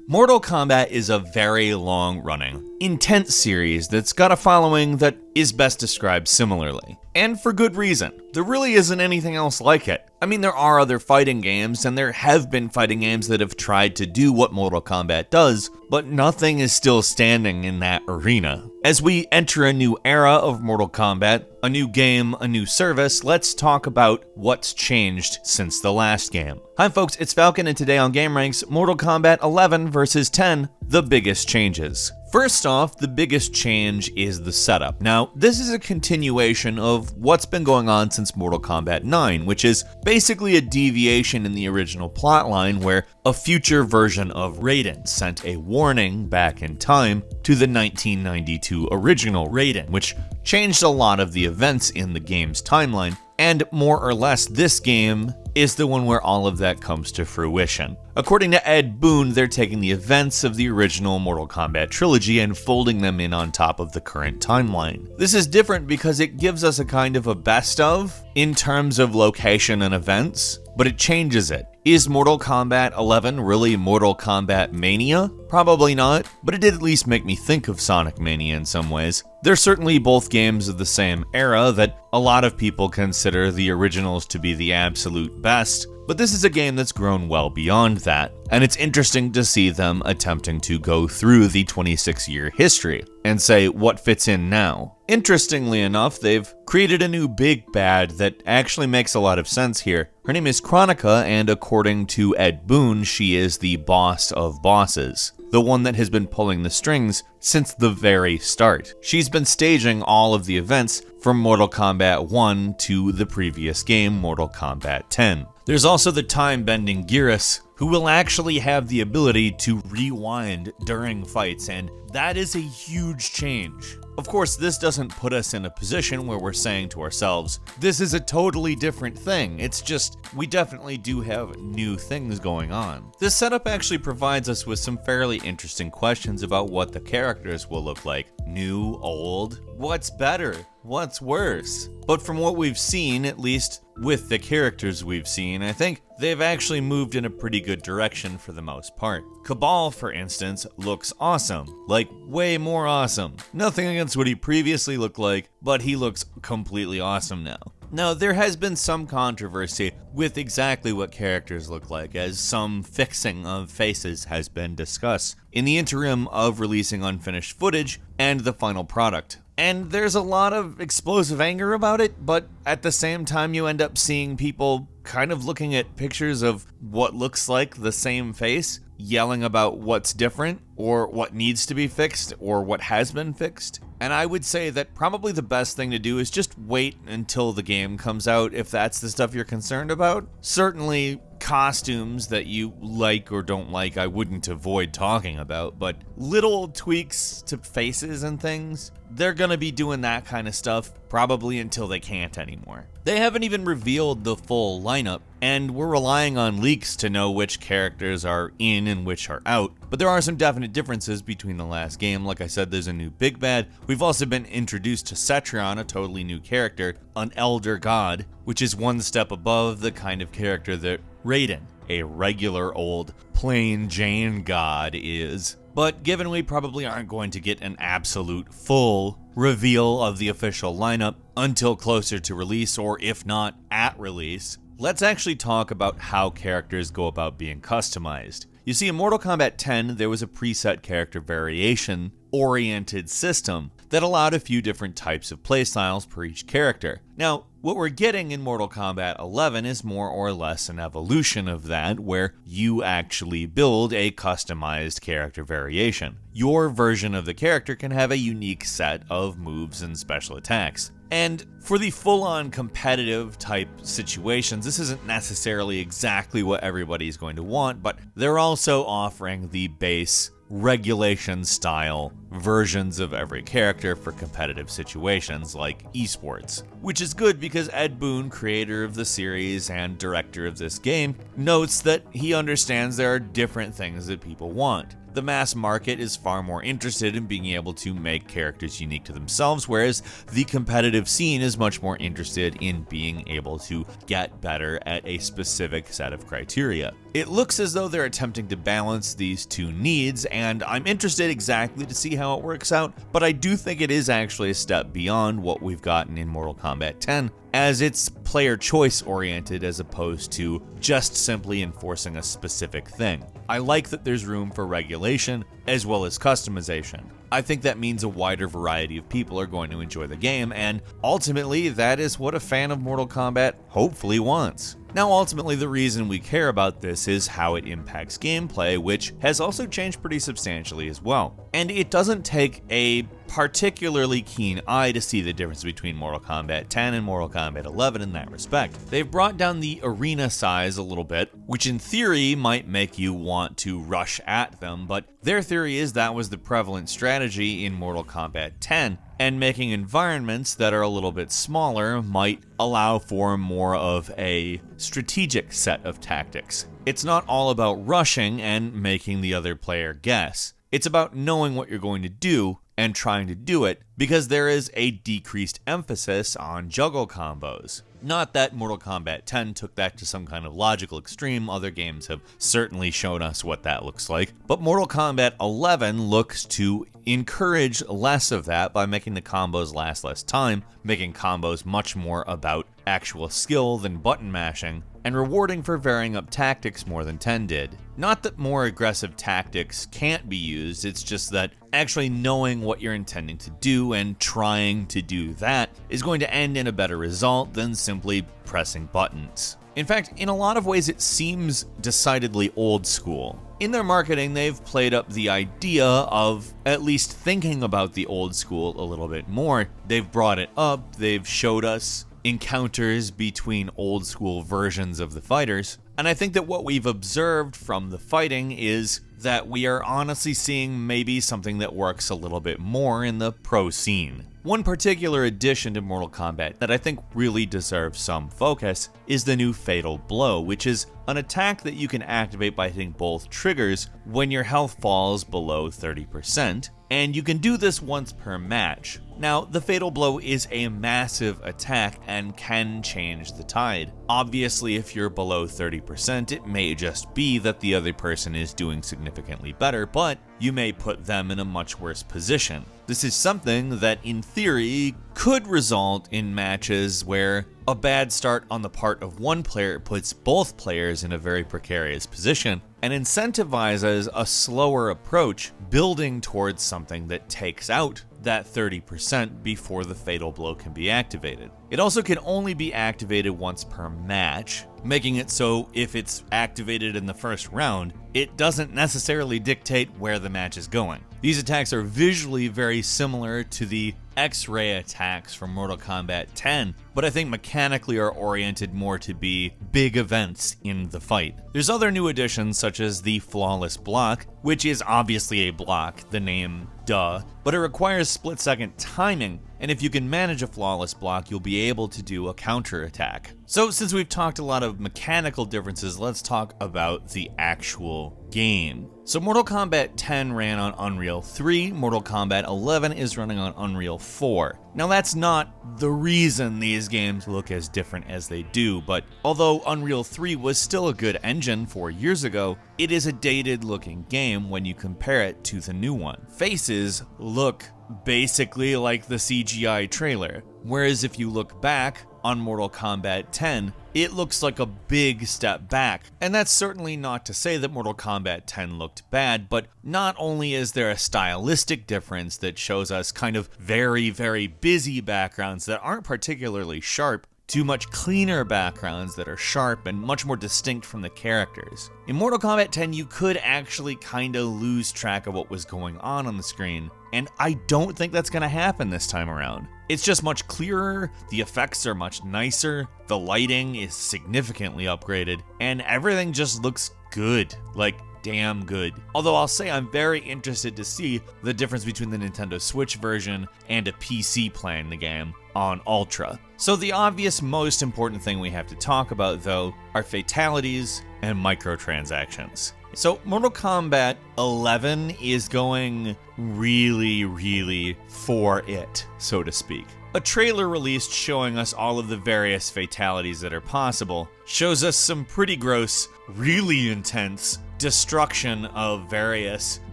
Mortal Kombat is a very long-running, intense series that's got a following that is best described similarly. And for good reason. There really isn't anything else like it. I mean, there are other fighting games, and there have been fighting games that have tried to do what Mortal Kombat does, but nothing is still standing in that arena. As we enter a new era of Mortal Kombat, a new game, a new service, let's talk about what's changed since the last game. Hi folks, it's Falcon, and today on gameranx, Mortal Kombat 11 vs 10, the biggest changes. First off, the biggest change is the setup. Now, this is a continuation of what's been going on since Mortal Kombat 9, which is basically a deviation in the original plotline where a future version of Raiden sent a warning back in time to the 1992 original Raiden, which changed a lot of the events in the game's timeline, and more or less this game is the one where all of that comes to fruition. According to Ed Boon, they're taking the events of the original Mortal Kombat trilogy and folding them in on top of the current timeline. This is different because it gives us a kind of a best of in terms of location and events, but it changes it. Is Mortal Kombat 11 really Mortal Kombat Mania? Probably not, but it did at least make me think of Sonic Mania in some ways. They're certainly both games of the same era that a lot of people consider the originals to be the absolute best, but this is a game that's grown well beyond that, and it's interesting to see them attempting to go through the 26-year history and say what fits in now. Interestingly enough, they've created a new big bad that actually makes a lot of sense here. Her name is Chronica, and according to Ed Boon, she is the boss of bosses. The one that has been pulling the strings since the very start. She's been staging all of the events from Mortal Kombat 1 to the previous game, Mortal Kombat 10. There's also the time-bending Geras, who will actually have the ability to rewind during fights, and that is a huge change. Of course, this doesn't put us in a position where we're saying to ourselves, this is a totally different thing. It's just, we definitely do have new things going on. This setup actually provides us with some fairly interesting questions about what the characters will look like. New, old, what's better, what's worse? But from what we've seen, at least with the characters we've seen, I think they've actually moved in a pretty good direction for the most part. Kabal, for instance, looks awesome. Like, way more awesome. Nothing against what he previously looked like, but he looks completely awesome now. Now, there has been some controversy with exactly what characters look like, as some fixing of faces has been discussed in the interim of releasing unfinished footage and the final product. And there's a lot of explosive anger about it, but at the same time you end up seeing people kind of looking at pictures of what looks like the same face, yelling about what's different, or what needs to be fixed, or what has been fixed. And I would say that probably the best thing to do is just wait until the game comes out if that's the stuff you're concerned about. Certainly, costumes that you like or don't like, I wouldn't avoid talking about, but little tweaks to faces and things, they're gonna be doing that kind of stuff probably until they can't anymore. They haven't even revealed the full lineup, and we're relying on leaks to know which characters are in and which are out. But there are some definite differences between the last game. Like I said, there's a new big bad. We've also been introduced to Cetrion, a totally new character, an elder god, which is one step above the kind of character that Raiden, a regular old plain Jane god, is. But given we probably aren't going to get an absolute full reveal of the official lineup until closer to release, or if not at release, let's actually talk about how characters go about being customized. You see, in Mortal Kombat 10, there was a preset character variation oriented system that allowed a few different types of playstyles per each character. Now, what we're getting in Mortal Kombat 11 is more or less an evolution of that, where you actually build a customized character variation. Your version of the character can have a unique set of moves and special attacks. And for the full-on competitive type situations, this isn't necessarily exactly what everybody's going to want, but they're also offering the base regulation style versions of every character for competitive situations like esports. Which is good because Ed Boon, creator of the series and director of this game, notes that he understands there are different things that people want. The mass market is far more interested in being able to make characters unique to themselves, whereas the competitive scene is much more interested in being able to get better at a specific set of criteria. It looks as though they're attempting to balance these two needs, and I'm interested exactly to see how it works out, but I do think it is actually a step beyond what we've gotten in Mortal Kombat 10, as it's player choice oriented as opposed to just simply enforcing a specific thing. I like that there's room for regulation as well as customization. I think that means a wider variety of people are going to enjoy the game, and ultimately that is what a fan of Mortal Kombat hopefully wants. Now ultimately the reason we care about this is how it impacts gameplay, which has also changed pretty substantially as well. And it doesn't take a particularly keen eye to see the difference between Mortal Kombat 10 and Mortal Kombat 11 in that respect. They've brought down the arena size a little bit, which in theory might make you want to rush at them, but their theory is that was the prevalent strategy in Mortal Kombat 10, and making environments that are a little bit smaller might allow for more of a strategic set of tactics. It's not all about rushing and making the other player guess. It's about knowing what you're going to do and trying to do it, because there is a decreased emphasis on juggle combos. Not that Mortal Kombat 10 took that to some kind of logical extreme, other games have certainly shown us what that looks like, but Mortal Kombat 11 looks to encourage less of that by making the combos last less time, making combos much more about actual skill than button mashing, and rewarding for varying up tactics more than 10 did. Not that more aggressive tactics can't be used, it's just that actually knowing what you're intending to do and trying to do that is going to end in a better result than simply pressing buttons. In fact, in a lot of ways it seems decidedly old school. In their marketing, they've played up the idea of at least thinking about the old school a little bit more. They've brought it up, they've showed us encounters between old school versions of the fighters, and I think that what we've observed from the fighting is that we are honestly seeing maybe something that works a little bit more in the pro scene. One particular addition to Mortal Kombat that I think really deserves some focus is the new Fatal Blow, which is an attack that you can activate by hitting both triggers when your health falls below 30%, and you can do this once per match. Now, the Fatal Blow is a massive attack and can change the tide. Obviously, if you're below 30%, it may just be that the other person is doing significantly better, but you may put them in a much worse position. This is something that, in theory, could result in matches where a bad start on the part of one player puts both players in a very precarious position and incentivizes a slower approach, building towards something that takes out that 30% before the Fatal Blow can be activated. It also can only be activated once per match, making it so if it's activated in the first round, it doesn't necessarily dictate where the match is going. These attacks are visually very similar to the X-ray attacks from Mortal Kombat 10, but I think mechanically are oriented more to be big events in the fight. There's other new additions such as the Flawless Block, which is obviously a block, the name duh, but it requires split-second timing, and if you can manage a flawless block, you'll be able to do a counter attack. So since we've talked a lot of mechanical differences, let's talk about the actual game. So Mortal Kombat 10 ran on Unreal 3, Mortal Kombat 11 is running on Unreal 4. Now that's not the reason these games look as different as they do, but although Unreal 3 was still a good engine 4 years ago, it is a dated looking game when you compare it to the new one. Faces look basically like the CGI trailer, whereas if you look back on Mortal Kombat 10, it looks like a big step back. And that's certainly not to say that Mortal Kombat 10 looked bad, but not only is there a stylistic difference that shows us kind of very, very busy backgrounds that aren't particularly sharp, to much cleaner backgrounds that are sharp and much more distinct from the characters. In Mortal Kombat 10, you could actually kinda lose track of what was going on the screen, and I don't think that's gonna happen this time around. It's just much clearer, the effects are much nicer, the lighting is significantly upgraded, and everything just looks good. Like, damn good. Although I'll say I'm very interested to see the difference between the Nintendo Switch version and a PC playing the game on Ultra. So the obvious most important thing we have to talk about, though, are fatalities and microtransactions. So Mortal Kombat 11 is going really for it, so to speak. A trailer released showing us all of the various fatalities that are possible shows us some pretty gross, really intense destruction of various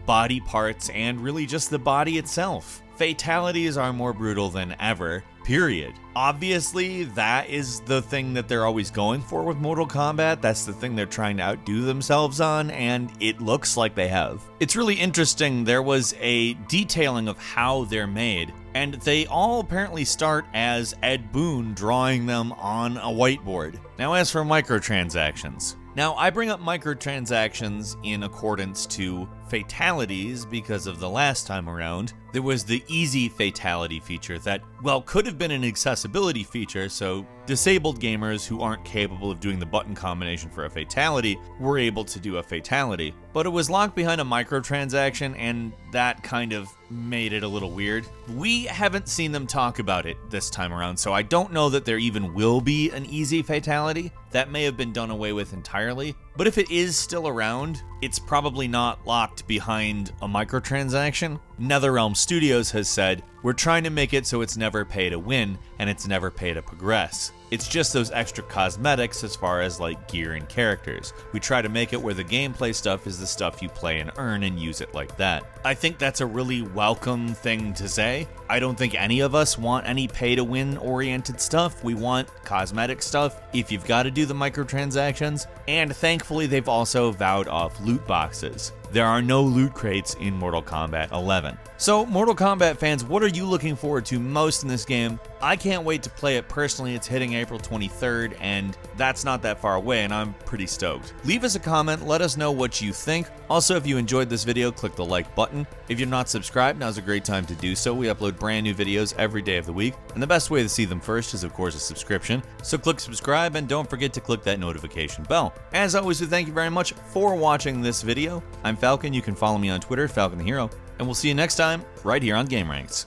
body parts and really just the body itself. Fatalities are more brutal than ever, period. Obviously, that is the thing that they're always going for with Mortal Kombat. That's the thing they're trying to outdo themselves on, and it looks like they have. It's really interesting, there was a detailing of how they're made, and they all apparently start as Ed Boon drawing them on a whiteboard. Now, as for microtransactions. Now, I bring up microtransactions in accordance to fatalities because of the last time around. There was the easy fatality feature that, well, could have been an accessibility feature, so disabled gamers who aren't capable of doing the button combination for a fatality were able to do a fatality. But it was locked behind a microtransaction, and that kind of made it a little weird. We haven't seen them talk about it this time around, so I don't know that there even will be an easy fatality. That may have been done away with entirely. But if it is still around, it's probably not locked behind a microtransaction. NetherRealm Studios has said, we're trying to make it so it's never pay to win and it's never pay to progress. It's just those extra cosmetics as far as like gear and characters. We try to make it where the gameplay stuff is the stuff you play and earn and use it like that. I think that's a really welcome thing to say. I don't think any of us want any pay to win oriented stuff. We want cosmetic stuff if you've got to do the microtransactions. And thankfully they've also vowed off loot boxes. There are no loot crates in Mortal Kombat 11. So, Mortal Kombat fans, what are you looking forward to most in this game? I can't wait to play it personally. It's hitting April 23rd, and that's not that far away, and I'm pretty stoked. Leave us a comment, let us know what you think. Also, if you enjoyed this video, click the like button. If you're not subscribed, now's a great time to do so. We upload brand new videos every day of the week, and the best way to see them first is, of course, a subscription. So click subscribe, and don't forget to click that notification bell. As always, we thank you very much for watching this video. I'm Falcon. You can follow me on Twitter, Falcon the Hero, and we'll see you next time right here on gameranx.